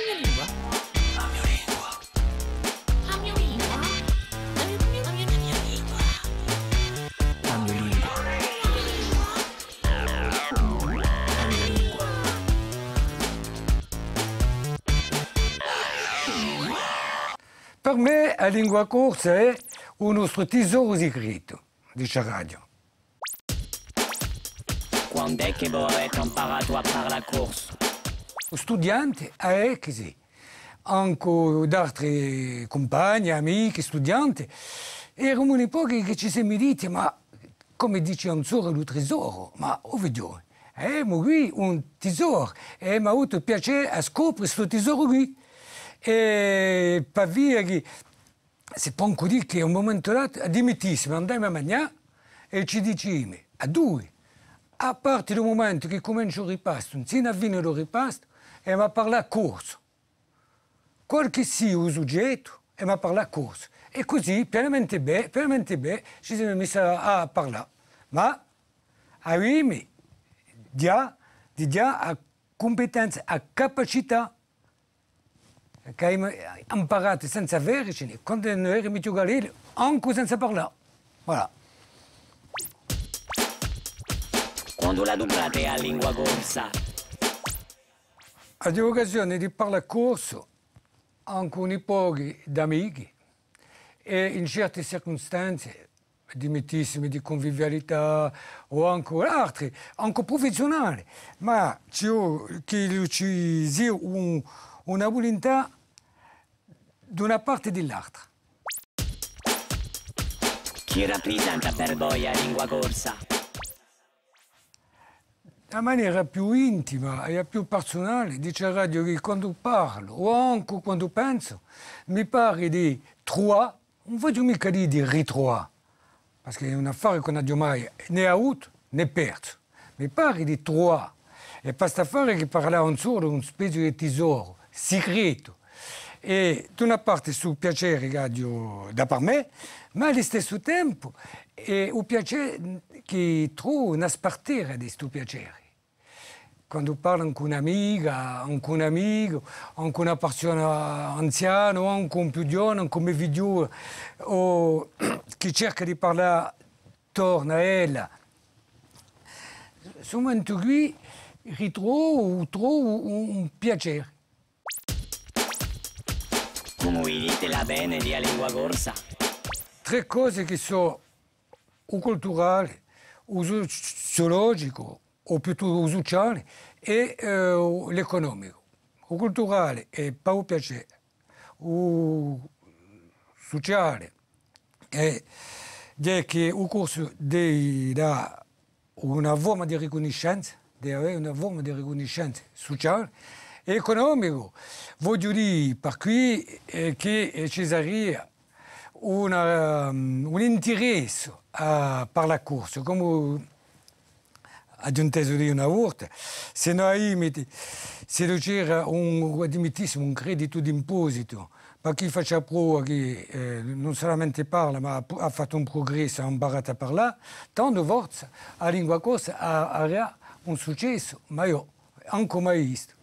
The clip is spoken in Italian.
mia lingua. La mia lingua. La mia lingua. La mia lingua. La mia lingua. La mia lingua. La mia lingua. Per me la lingua corsa è un nostro tesoro segreto, dice Radio. Quando è che voi avete imparato a fare la corsa? Lo studiante è così, anche altri compagni, amici, studianti. Eravamo un po' che ci siamo detti, ma come dice un tesoro, lo tesoro, ma ovvio, ma qui un tesoro, e mi ha avuto piacere a scoprire questo tesoro qui. E per via che si può anche dire che a un momento dato dimettissimo, andiamo a mangiare e ci diciamo a due, a parte del momento che comincia il ripasto, insieme a fine del ripasto, e mi parla a corso. Qual che sia il soggetto, e mi parla a corso. E così, pianamente bene, ci siamo messi a parlare. Ma abbiamo già a competenza, a capacità, che abbiamo imparato senza avercene, quando noi eravamo più galili, anche senza parlare. Voilà. Quando la dublate a lingua corsa? A delle occasioni di parlare a corso, anche un po' di amici, e in certe circostanze di mettissime di convivialità o anche altre, anche professionali, ma che ci sia una volontà da una parte e dall'altra. Chi rappresenta per voi la lingua corsa? La maniera più intima e più personale, dice Radio, che quando parlo o anche quando penso, mi pare di trovare, non voglio mica dire di ritrovare, perché è un affare che non abbiamo mai né avuto né perso, mi pare di trovare. E questo affare che parlava un solo, un specie di tesoro segreto, e da una parte sul piacere che ho da per me, ma allo stesso tempo è un piacere che trovo una spartire di questo piacere. Quando parlo con un'amica, anche un amico, anche una persona anziana, anche un più giovane, anche un figlio, o che cerca di parlare attorno a ella. Insomma, qui trovo un piacere. Come vi dite la bene di lingua corsa? Tre cose che sono o culturale, o sociologico, o piuttosto o sociale, e l'economico. O culturale è per il piacere, o sociale è che il corso deve dare una forma di riconoscenza, deve avere una forma di riconoscenza sociale, e economico, voglio dire, per cui che ci sarebbe un interesse per la corsa, come aggiunteso di una volta, se noi se non c'era un credito d'imposito per chi faceva prova che non solamente parla ma ha fatto un progresso, ha imparato a parlare, tante volte la lingua corsa avrà un successo, ma io anche mai visto.